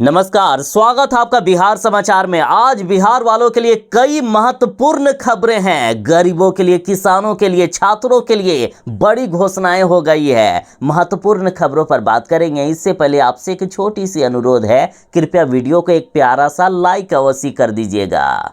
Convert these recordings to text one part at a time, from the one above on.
नमस्कार, स्वागत है आपका बिहार समाचार में। आज बिहार वालों के लिए कई महत्वपूर्ण खबरें हैं। गरीबों के लिए, किसानों के लिए, छात्रों के लिए बड़ी घोषणाएं हो गई है। महत्वपूर्ण खबरों पर बात करेंगे। इससे पहले आपसे एक छोटी सी अनुरोध है, कृपया वीडियो को एक प्यारा सा लाइक अवश्य कर दीजिएगा।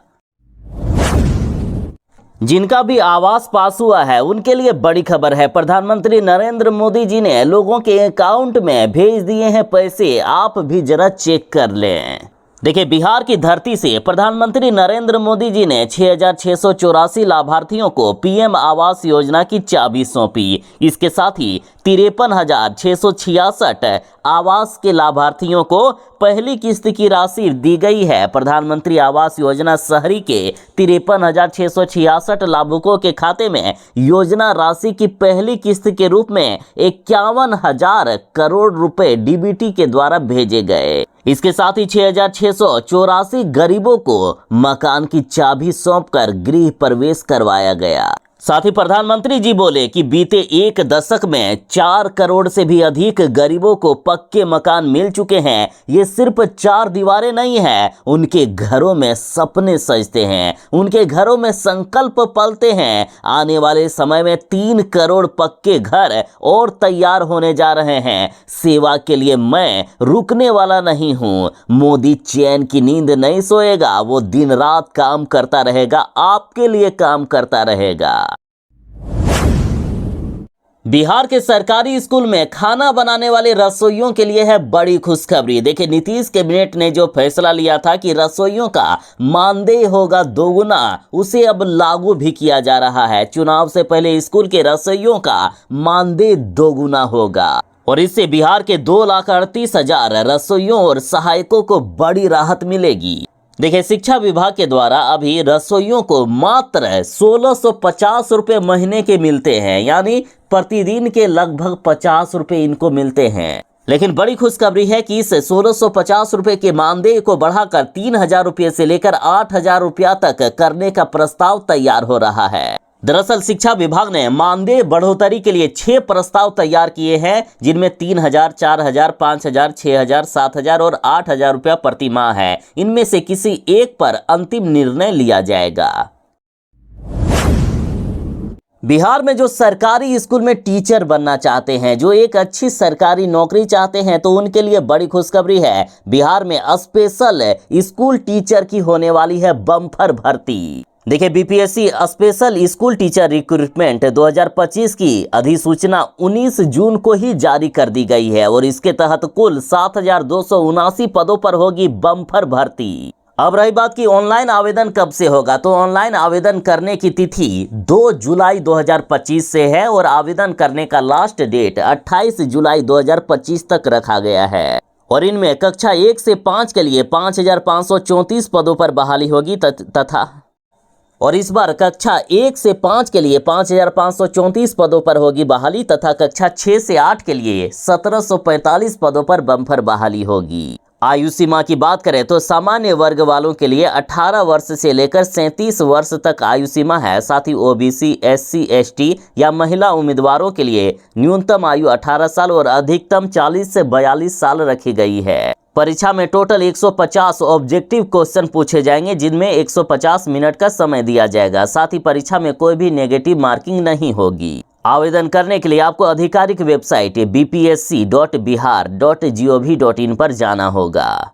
जिनका भी आवास पास हुआ है उनके लिए बड़ी खबर है। प्रधानमंत्री नरेंद्र मोदी जी ने लोगों के अकाउंट में भेज दिए हैं पैसे। आप भी जरा चेक कर लें। देखिए, बिहार की धरती से प्रधानमंत्री नरेंद्र मोदी जी ने 6,684 लाभार्थियों को पीएम आवास योजना की चाबी सौंपी। इसके साथ ही 53,666 आवास के लाभार्थियों को पहली किस्त की राशि दी गई है। प्रधानमंत्री आवास योजना शहरी के 53,666 लाभुकों के खाते में योजना राशि की पहली किस्त के रूप में 51,000 करोड़ रुपए डीबीटी के द्वारा भेजे गए। इसके साथ ही 6,684 गरीबों को मकान की चाबी सौंपकर गृह प्रवेश करवाया गया। साथ ही प्रधानमंत्री जी बोले कि बीते एक दशक में 4 करोड़ से भी अधिक गरीबों को पक्के मकान मिल चुके हैं। ये सिर्फ 4 दीवारें नहीं है, उनके घरों में सपने सजते हैं, उनके घरों में संकल्प पलते हैं। आने वाले समय में 3 करोड़ पक्के घर और तैयार होने जा रहे हैं। सेवा के लिए मैं रुकने वाला नहीं हूँ। मोदी चैन की नींद नहीं सोएगा, वो दिन रात काम करता रहेगा, आपके लिए काम करता रहेगा। बिहार के सरकारी स्कूल में खाना बनाने वाले रसोइयों के लिए है बड़ी खुशखबरी। देखिए, नीतीश कैबिनेट ने जो फैसला लिया था कि रसोइयों का मानदेय होगा दोगुना, उसे अब लागू भी किया जा रहा है। चुनाव से पहले स्कूल के रसोइयों का मानदेय दोगुना होगा और इससे बिहार के 2,38,000 रसोइयों और सहायकों को बड़ी राहत मिलेगी। देखिए, शिक्षा विभाग के द्वारा अभी रसोइयों को मात्र 1,650 रुपये महीने के मिलते हैं, यानी प्रतिदिन के लगभग 50 रुपये इनको मिलते हैं। लेकिन बड़ी खुशखबरी है कि इस 1,650 रुपये के मानदेय को बढ़ाकर 3,000 रुपये से लेकर 8,000 रुपया तक करने का प्रस्ताव तैयार हो रहा है। दरअसल शिक्षा विभाग ने मानदेय बढ़ोतरी के लिए 6 प्रस्ताव तैयार किए हैं, जिनमें 3,000, 4,000, 5,000, 6,000, 7,000 और 8,000 रुपया प्रति माह है। इनमें से किसी एक पर अंतिम निर्णय लिया जाएगा। बिहार में जो सरकारी स्कूल में टीचर बनना चाहते हैं, जो एक अच्छी सरकारी नौकरी चाहते हैं, तो उनके लिए बड़ी खुशखबरी है। बिहार में स्पेशल स्कूल टीचर की होने वाली है बम्पर भर्ती। देखिए, BPSC special school teacher recruitment 2025 की अधिसूचना 19 जून को ही जारी कर दी गई है और इसके तहत कुल 7,279 पदों पर होगी बम्पर भर्ती। अब रही बात कि ऑनलाइन आवेदन कब से होगा, तो ऑनलाइन आवेदन करने की तिथि 2 जुलाई 2025 से है और आवेदन करने का लास्ट डेट 28 जुलाई 2025 तक रखा गया है। और इनमें कक्षा 1 से 5 के लिए 5,534 पदों पर बहाली होगी तथा और इस बार कक्षा 1 से 5 के लिए 5,534 पदों पर होगी बहाली तथा कक्षा 6 से 8 के लिए 1,745 पदों पर बम्पर बहाली होगी। आयु सीमा की बात करें तो सामान्य वर्ग वालों के लिए 18 वर्ष से लेकर 37 वर्ष तक आयु सीमा है। साथ ही ओबीसी, एससी, एसटी या महिला उम्मीदवारों के लिए न्यूनतम आयु 18 साल और अधिकतम 40 से 42 साल रखी गई है। परीक्षा में टोटल 150 ऑब्जेक्टिव क्वेश्चन पूछे जाएंगे, जिनमें 150 मिनट का समय दिया जाएगा। साथ ही परीक्षा में कोई भी नेगेटिव मार्किंग नहीं होगी। आवेदन करने के लिए आपको आधिकारिक वेबसाइट bpsc.bihar.gov.in पर जाना होगा।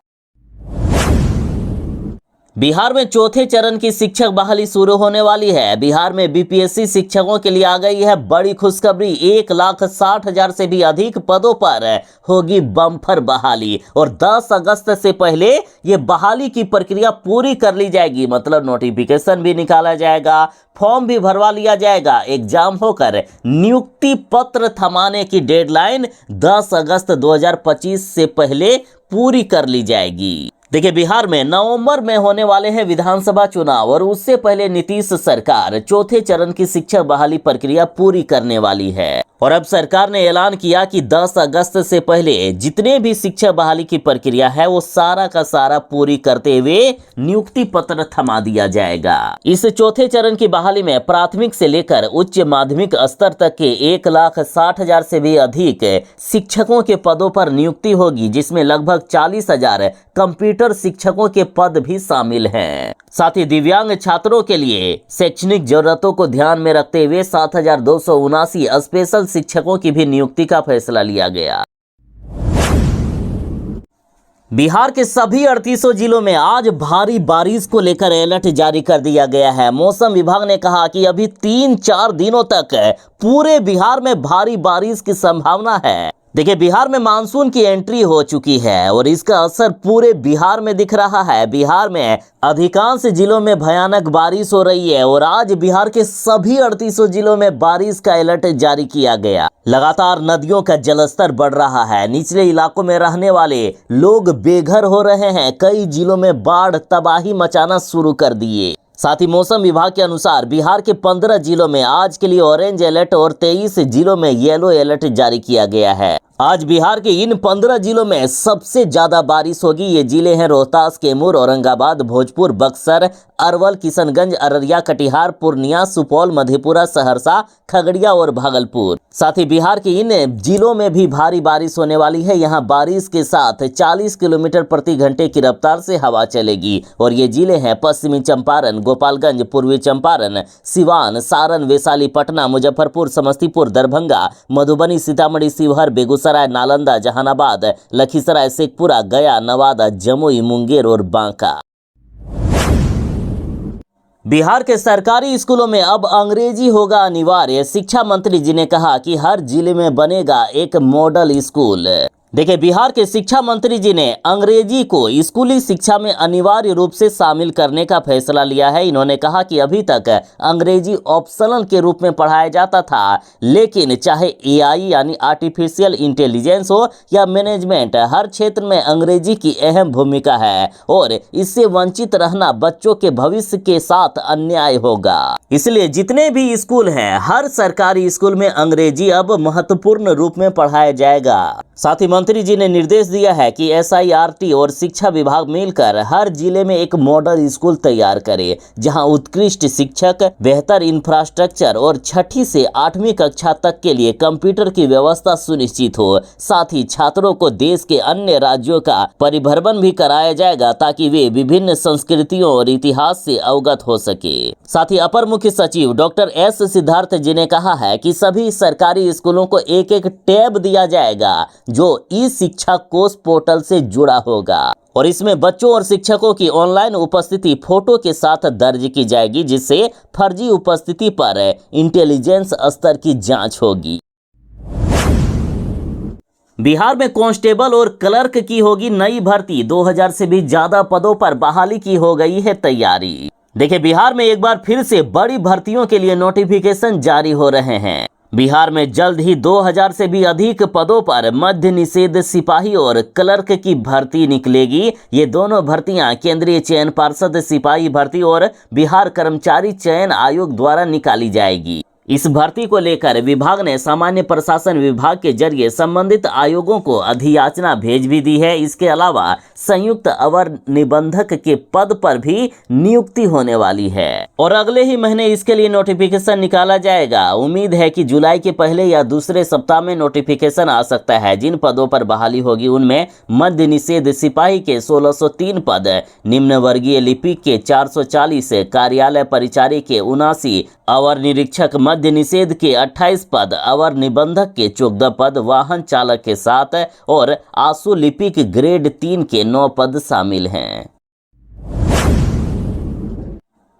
बिहार में चौथे चरण की शिक्षक बहाली शुरू होने वाली है। बिहार में बीपीएससी शिक्षकों के लिए आ गई है बड़ी खुशखबरी। 1,60,000 से भी अधिक पदों पर होगी बम्पर बहाली और 10 अगस्त से पहले ये बहाली की प्रक्रिया पूरी कर ली जाएगी। मतलब नोटिफिकेशन भी निकाला जाएगा, फॉर्म भी भरवा लिया जाएगा, एग्जाम होकर नियुक्ति पत्र थमाने की डेडलाइन 10 अगस्त 2025 से पहले पूरी कर ली जाएगी। देखिए, बिहार में नवंबर में होने वाले हैं विधानसभा चुनाव और उससे पहले नीतीश सरकार चौथे चरण की शिक्षक बहाली प्रक्रिया पूरी करने वाली है और अब सरकार ने ऐलान किया कि 10 अगस्त से पहले जितने भी शिक्षक बहाली की प्रक्रिया है वो सारा का सारा पूरी करते हुए नियुक्ति पत्र थमा दिया जाएगा। इस चौथे चरण की बहाली में प्राथमिक से लेकर उच्च माध्यमिक स्तर तक के 1,60,000 से भी अधिक शिक्षकों के पदों पर नियुक्ति होगी, जिसमें लगभग 40,000 कंप्यूटर शिक्षकों के पद भी शामिल हैं। साथ ही दिव्यांग छात्रों के लिए शैक्षणिक जरूरतों को ध्यान में रखते हुए 7,279 स्पेशल शिक्षकों की भी नियुक्ति का फैसला लिया गया। बिहार के सभी 38 जिलों में आज भारी बारिश को लेकर अलर्ट जारी कर दिया गया है। मौसम विभाग ने कहा कि अभी 3-4 दिनों तक पूरे बिहार में भारी बारिश की संभावना है। देखिए, बिहार में मानसून की एंट्री हो चुकी है और इसका असर पूरे बिहार में दिख रहा है। बिहार में अधिकांश जिलों में भयानक बारिश हो रही है और आज बिहार के सभी 38 जिलों में बारिश का अलर्ट जारी किया गया। लगातार नदियों का जलस्तर बढ़ रहा है। निचले इलाकों में रहने वाले लोग बेघर हो रहे हैं। कई जिलों में बाढ़ तबाही मचाना शुरू कर दिए। साथ ही मौसम विभाग के अनुसार बिहार के 15 जिलों में आज के लिए ऑरेंज अलर्ट और 23 जिलों में येलो अलर्ट जारी किया गया है। आज बिहार के इन 15 जिलों में सबसे ज्यादा बारिश होगी। ये जिले हैं रोहतास, कैमूर, औरंगाबाद, भोजपुर, बक्सर, अरवल, किशनगंज, अररिया, कटिहार, पूर्णिया, सुपौल, मधेपुरा, सहरसा, खगड़िया और भागलपुर। साथ ही बिहार के इन जिलों में भी भारी बारिश होने वाली है। यहाँ बारिश के साथ 40 किलोमीटर प्रति घंटे की रफ्तार से हवा चलेगी और ये जिले हैं पश्चिमी चंपारण, गोपालगंज, पूर्वी चंपारण, सिवान, सारण, वैशाली, पटना, मुजफ्फरपुर, समस्तीपुर, दरभंगा, मधुबनी, सीतामढ़ी, शिवहर, बेगूसराय, नालंदा, जहानाबाद, लखीसराय, शेखपुरा, गया, नवादा, जमुई, मुंगेर और बांका। बिहार के सरकारी स्कूलों में अब अंग्रेजी होगा अनिवार्य। शिक्षा मंत्री जी ने कहा कि हर जिले में बनेगा एक मॉडल स्कूल। देखिए, बिहार के शिक्षा मंत्री जी ने अंग्रेजी को स्कूली शिक्षा में अनिवार्य रूप से शामिल करने का फैसला लिया है। इन्होंने कहा कि अभी तक अंग्रेजी ऑप्शनल के रूप में पढ़ाया जाता था, लेकिन चाहे एआई यानी आर्टिफिशियल इंटेलिजेंस हो या मैनेजमेंट, हर क्षेत्र में अंग्रेजी की अहम भूमिका है और इससे वंचित रहना बच्चों के भविष्य के साथ अन्याय होगा। इसलिए जितने भी स्कूल हैं, हर सरकारी स्कूल में अंग्रेजी अब महत्वपूर्ण रूप में पढ़ाया जाएगा। साथ ही मंत्री जी ने निर्देश दिया है कि एसआईआरटी और शिक्षा विभाग मिलकर हर जिले में एक मॉडल स्कूल तैयार करे, जहां उत्कृष्ट शिक्षक, बेहतर इंफ्रास्ट्रक्चर और 6ठी से 8वीं कक्षा तक के लिए कंप्यूटर की व्यवस्था सुनिश्चित हो। साथ ही छात्रों को देश के अन्य राज्यों का परिभ्रमण भी कराया जाएगा ताकि वे विभिन्न संस्कृतियों और इतिहास से अवगत हो सके। साथ ही अपर मुख्य सचिव डॉक्टर एस सिद्धार्थ जी ने कहा है कि सभी सरकारी स्कूलों को एक टैब दिया जाएगा जो ई शिक्षा कोष पोर्टल से जुड़ा होगा और इसमें बच्चों और शिक्षकों की ऑनलाइन उपस्थिति फोटो के साथ दर्ज की जाएगी, जिससे फर्जी उपस्थिति पर इंटेलिजेंस स्तर की जांच होगी। बिहार में कांस्टेबल और क्लर्क की होगी नई भर्ती। 2000 से भी ज्यादा पदों पर बहाली की हो गई है तैयारी। देखिए, बिहार में एक बार फिर से बड़ी भर्तियों के लिए नोटिफिकेशन जारी हो रहे हैं। बिहार में जल्द ही 2000 से भी अधिक पदों पर मध्य निषेध सिपाही और क्लर्क की भर्ती निकलेगी। ये दोनों भर्तियां केंद्रीय चयन पार्षद सिपाही भर्ती और बिहार कर्मचारी चयन आयोग द्वारा निकाली जाएगी। इस भर्ती को लेकर विभाग ने सामान्य प्रशासन विभाग के जरिए संबंधित आयोगों को अधियाचना भेज भी दी है। इसके अलावा संयुक्त अवर निबंधक के पद पर भी नियुक्ति होने वाली है और अगले ही महीने इसके लिए नोटिफिकेशन निकाला जाएगा। उम्मीद है कि जुलाई के पहले या दूसरे सप्ताह में नोटिफिकेशन आ सकता है। जिन पदों पर बहाली होगी उनमें मध्य निषेध सिपाही के 1603 पद, निम्न वर्गीय लिपिक के 440, कार्यालय परिचारी के 79, अवर निरीक्षक मध्य निषेध के 28 पद, अवर निबंधक के 14 पद, वाहन चालक के 7 और आशु लिपिक ग्रेड 3 के 9 पद शामिल हैं।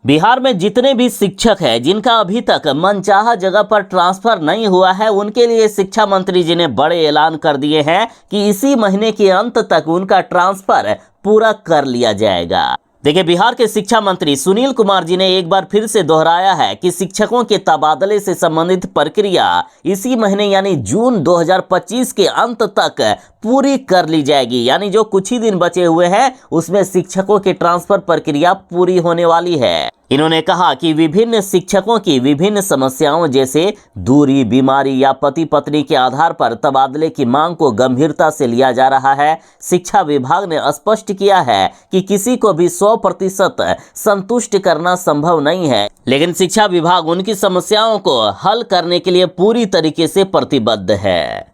बिहार में जितने भी शिक्षक हैं जिनका अभी तक मनचाहा जगह पर ट्रांसफर नहीं हुआ है, उनके लिए शिक्षा मंत्री जी ने बड़े ऐलान कर दिए हैं कि इसी महीने के अंत तक उनका ट्रांसफर पूरा कर लिया जाएगा। देखिए, बिहार के शिक्षा मंत्री सुनील कुमार जी ने एक बार फिर से दोहराया है कि शिक्षकों के तबादले से संबंधित प्रक्रिया इसी महीने यानी जून 2025 के अंत तक पूरी कर ली जाएगी। यानी जो कुछ ही दिन बचे हुए हैं उसमें शिक्षकों के ट्रांसफर प्रक्रिया पूरी होने वाली है। इन्होंने कहा कि विभिन्न शिक्षकों की विभिन्न समस्याओं जैसे दूरी, बीमारी या पति पत्नी के आधार पर तबादले की मांग को गंभीरता से लिया जा रहा है। शिक्षा विभाग ने स्पष्ट किया है कि किसी को भी 100% संतुष्ट करना संभव नहीं है, लेकिन शिक्षा विभाग उनकी समस्याओं को हल करने के लिए पूरी तरीके से प्रतिबद्ध है।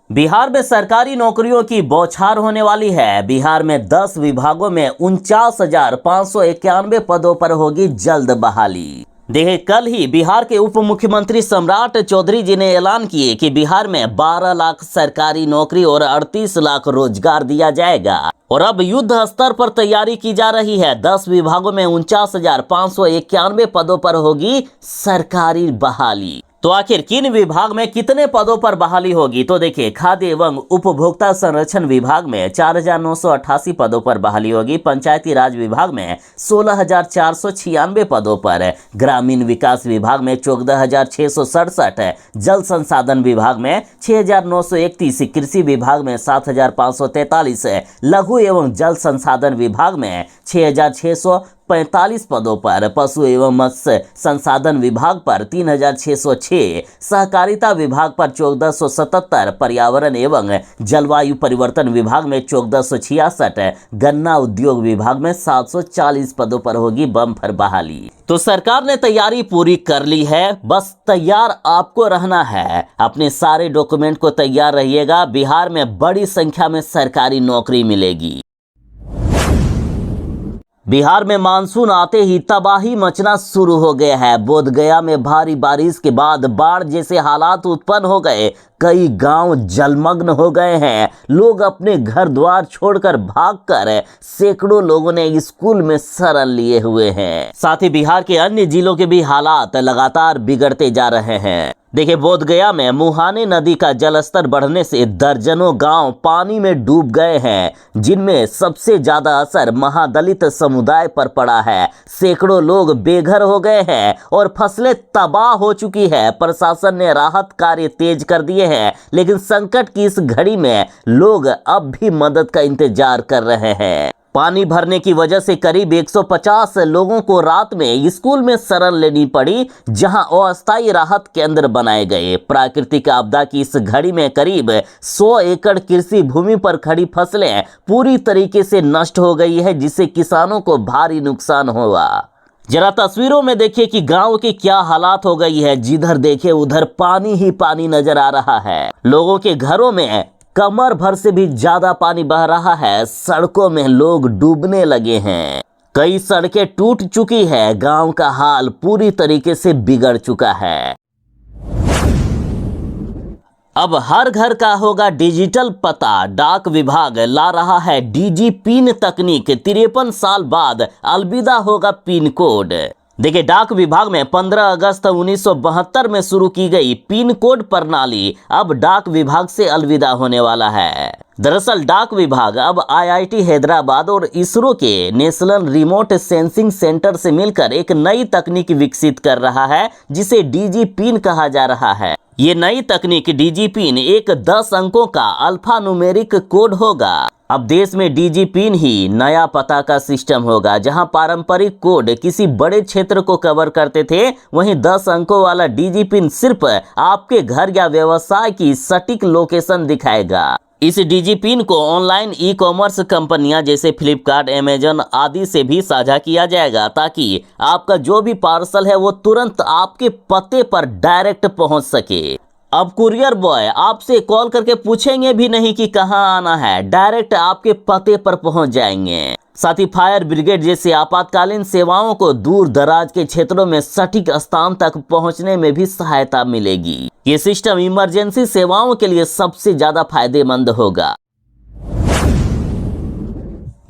बिहार में सरकारी नौकरियों की बौछार होने वाली है। बिहार में 10 विभागों में 49,591 पदों पर होगी जल्द बहाली। देखिए, कल ही बिहार के उप मुख्यमंत्री सम्राट चौधरी जी ने ऐलान किए कि बिहार में 12 लाख सरकारी नौकरी और 38 लाख रोजगार दिया जाएगा और अब युद्ध स्तर पर तैयारी की जा रही है। 10 विभागों में 49,591 पदों पर होगी सरकारी बहाली। तो आखिर किन विभाग में कितने पदों पर बहाली होगी? तो देखिए, खाद्य एवं उपभोक्ता संरक्षण विभाग में 4,988 पदों पर बहाली होगी। पंचायती राज विभाग में 16,496 पदों पर, ग्रामीण विकास विभाग में 14,667, जल संसाधन विभाग में 6,931, कृषि विभाग में 7,543, लघु एवं जल संसाधन विभाग में 6,645 पदों पर, पशु एवं मत्स्य संसाधन विभाग पर 3,606, सहकारिता विभाग पर 1,477, पर्यावरण एवं जलवायु परिवर्तन विभाग में 1,466, गन्ना उद्योग विभाग में 740 पदों पर होगी बम्पर बहाली। तो सरकार ने तैयारी पूरी कर ली है, बस तैयार आपको रहना है। अपने सारे डॉक्यूमेंट को तैयार रहिएगा। बिहार में बड़ी संख्या में सरकारी नौकरी मिलेगी। बिहार में मानसून आते ही तबाही मचना शुरू हो गया है। बोधगया में भारी बारिश के बाद बाढ़ जैसे हालात उत्पन्न हो गए। कई गांव जलमग्न हो गए हैं। लोग अपने घर द्वार छोड़कर भागकर, सैकड़ों लोगों ने स्कूल में शरण लिए हुए हैं। साथ ही बिहार के अन्य जिलों के भी हालात लगातार बिगड़ते जा रहे हैं। देखिए, बोधगया में मुहाने नदी का जलस्तर बढ़ने से दर्जनों गांव पानी में डूब गए हैं, जिनमें सबसे ज्यादा असर महादलित समुदाय पर पड़ा है। सैकड़ों लोग बेघर हो गए हैं और फसलें तबाह हो चुकी है। प्रशासन ने राहत कार्य तेज कर दिए हैं, लेकिन संकट की इस घड़ी में लोग अब भी मदद का इंतजार कर रहे हैं। पानी भरने की वजह से करीब 150 लोगों को रात में स्कूल में शरण लेनी पड़ी, जहां अस्थायी राहत केंद्र बनाए गए। प्राकृतिक आपदा की इस घड़ी में करीब 100 एकड़ कृषि भूमि पर खड़ी फसलें पूरी तरीके से नष्ट हो गई है, जिससे किसानों को भारी नुकसान हुआ। जरा तस्वीरों में देखिए कि गांव की क्या हालात हो गई है। जिधर देखे उधर पानी ही पानी नजर आ रहा है। लोगों के घरों में कमर भर से भी ज्यादा पानी बह रहा है। सड़कों में लोग डूबने लगे हैं। कई सड़कें टूट चुकी है। गांव का हाल पूरी तरीके से बिगड़ चुका है। अब हर घर का होगा डिजिटल पता। डाक विभाग ला रहा है डीजी पिन तकनीक। 53 साल बाद अलविदा होगा पिन कोड। देखिए, डाक विभाग में 15 अगस्त 1972 में शुरू की गई पिन कोड प्रणाली अब डाक विभाग से अलविदा होने वाला है। दरअसल डाक विभाग अब आईआईटी हैदराबाद और इसरो के नेशनल रिमोट सेंसिंग सेंटर से मिलकर एक नई तकनीक विकसित कर रहा है, जिसे डीजी पिन कहा जा रहा है। ये नई तकनीक डीजी पिन एक 10 अंकों का अल्फा न्यूमेरिक कोड होगा। अब देश में डीजी पिन ही नया पता का सिस्टम होगा। जहां पारंपरिक कोड किसी बड़े क्षेत्र को कवर करते थे, वहीं 10 अंकों वाला डीजी पिन सिर्फ आपके घर या व्यवसाय की सटीक लोकेशन दिखाएगा। इस डीजी पिन को ऑनलाइन ई कॉमर्स कंपनियां जैसे फ्लिपकार्ट, अमेजन आदि से भी साझा किया जाएगा, ताकि आपका जो भी पार्सल है वो तुरंत आपके पते पर डायरेक्ट पहुंच सके। अब कुरियर बॉय आपसे कॉल करके पूछेंगे भी नहीं कि कहां आना है, डायरेक्ट आपके पते पर पहुंच जाएंगे। साथ ही फायर ब्रिगेड जैसे आपातकालीन सेवाओं को दूर दराज के क्षेत्रों में सटीक स्थान तक पहुंचने में भी सहायता मिलेगी। ये सिस्टम इमरजेंसी सेवाओं के लिए सबसे ज्यादा फायदेमंद होगा।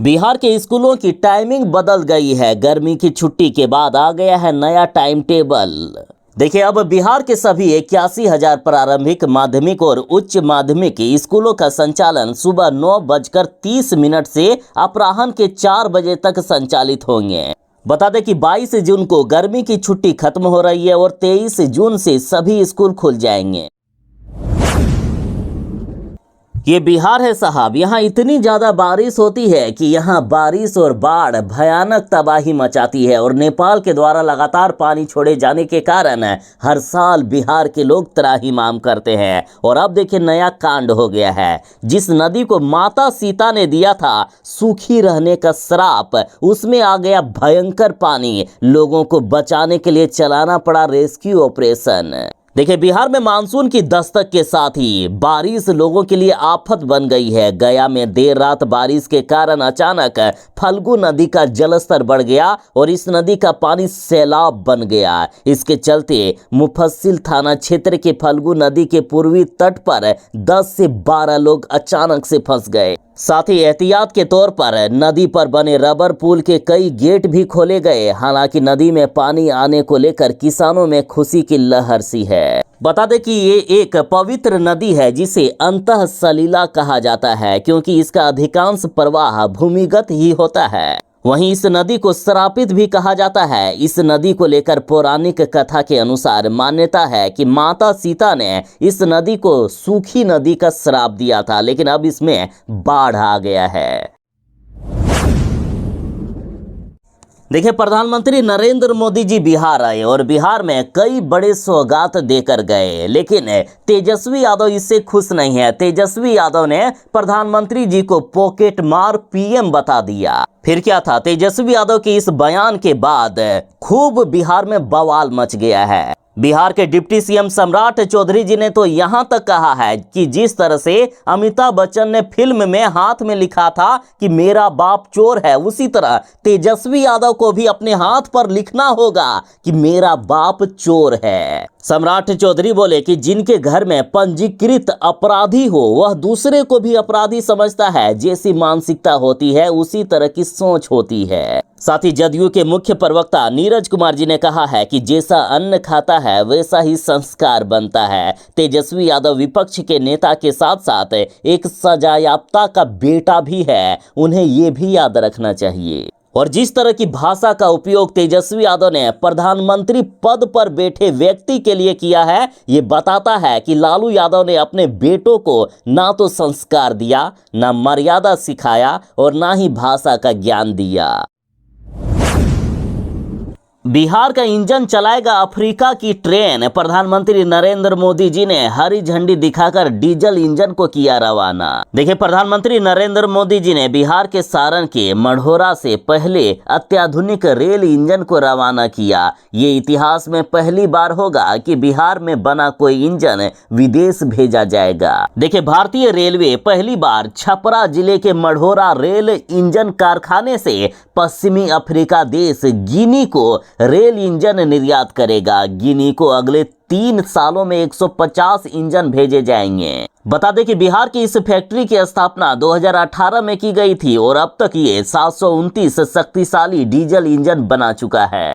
बिहार के स्कूलों की टाइमिंग बदल गई है। गर्मी की छुट्टी के बाद आ गया है नया टाइम टेबल। देखिए, अब बिहार के सभी 81,000 प्रारंभिक, माध्यमिक और उच्च माध्यमिक स्कूलों का संचालन सुबह 9:30 से अपराह्न के 4 बजे तक संचालित होंगे। बता दें कि 22 जून को गर्मी की छुट्टी खत्म हो रही है और 23 जून से सभी स्कूल खुल जाएंगे। ये बिहार है साहब, यहाँ इतनी ज्यादा बारिश होती है कि यहाँ बारिश और बाढ़ भयानक तबाही मचाती है और नेपाल के द्वारा लगातार पानी छोड़े जाने के कारण हर साल बिहार के लोग त्राहिमाम करते हैं। और अब देखिए नया कांड हो गया है। जिस नदी को माता सीता ने दिया था सूखी रहने का श्राप, उसमें आ गया भयंकर पानी। लोगों को बचाने के लिए चलाना पड़ा रेस्क्यू ऑपरेशन। देखिए बिहार में मानसून की दस्तक के साथ ही बारिश लोगों के लिए आफत बन गई है। गया में देर रात बारिश के कारण अचानक फल्गु नदी का जलस्तर बढ़ गया और इस नदी का पानी सैलाब बन गया। इसके चलते मुफस्सिल थाना क्षेत्र के फल्गु नदी के पूर्वी तट पर 10 से 12 लोग अचानक से फंस गए। साथ ही एहतियात के तौर पर नदी पर बने रबर पुल के कई गेट भी खोले गए। हालांकि नदी में पानी आने को लेकर किसानों में खुशी की लहर सी है। बता दें कि ये एक पवित्र नदी है जिसे अंतः सलीला कहा जाता है, क्योंकि इसका अधिकांश प्रवाह भूमिगत ही होता है। वहीं इस नदी को श्रापित भी कहा जाता है। इस नदी को लेकर पौराणिक कथा के अनुसार मान्यता है कि माता सीता ने इस नदी को सूखी नदी का श्राप दिया था, लेकिन अब इसमें बाढ़ आ गया है। देखिए प्रधानमंत्री नरेंद्र मोदी जी बिहार आए और बिहार में कई बड़े सौगात देकर गए, लेकिन तेजस्वी यादव इससे खुश नहीं है। तेजस्वी यादव ने प्रधानमंत्री जी को पॉकेट मार पीएम बता दिया। फिर क्या था, तेजस्वी यादव के इस बयान के बाद खूब बिहार में बवाल मच गया है। बिहार के डिप्टी सीएम सम्राट चौधरी जी ने तो यहां तक कहा है कि जिस तरह से अमिताभ बच्चन ने फिल्म में हाथ में लिखा था कि मेरा बाप चोर है, उसी तरह तेजस्वी यादव को भी अपने हाथ पर लिखना होगा कि मेरा बाप चोर है। सम्राट चौधरी बोले कि जिनके घर में पंजीकृत अपराधी हो वह दूसरे को भी अपराधी समझता है। जैसी मानसिकता होती है उसी तरह की सोच होती है। साथ ही जदयू के मुख्य प्रवक्ता नीरज कुमार जी ने कहा है कि जैसा अन्न खाता है वैसा ही संस्कार बनता है। तेजस्वी यादव विपक्ष के नेता के साथ साथ एक सजायाफ्ता का बेटा भी है, उन्हें ये भी याद रखना चाहिए। और जिस तरह की भाषा का उपयोग तेजस्वी यादव ने प्रधानमंत्री पद पर बैठे व्यक्ति के लिए किया है, ये बताता है कि लालू यादव ने अपने बेटों को ना तो संस्कार दिया, ना मर्यादा सिखाया और ना ही भाषा का ज्ञान दिया। बिहार का इंजन चलाएगा अफ्रीका की ट्रेन। प्रधानमंत्री नरेंद्र मोदी जी ने हरी झंडी दिखाकर डीजल इंजन को किया रवाना। देखिए प्रधानमंत्री नरेंद्र मोदी जी ने बिहार के सारण के मढ़ौरा से पहले अत्याधुनिक रेल इंजन को रवाना किया। ये इतिहास में पहली बार होगा कि बिहार में बना कोई इंजन विदेश भेजा जाएगा। देखिए भारतीय रेलवे पहली बार छपरा जिले के मढ़ौरा रेल इंजन कारखाने से पश्चिमी अफ्रीका देश गिनी को रेल इंजन निर्यात करेगा। गिनी को अगले 3 सालों में 150 इंजन भेजे जाएंगे। बता दें कि बिहार की इस फैक्ट्री की स्थापना 2018 में की गई थी और अब तक ये 729 शक्तिशाली डीजल इंजन बना चुका है।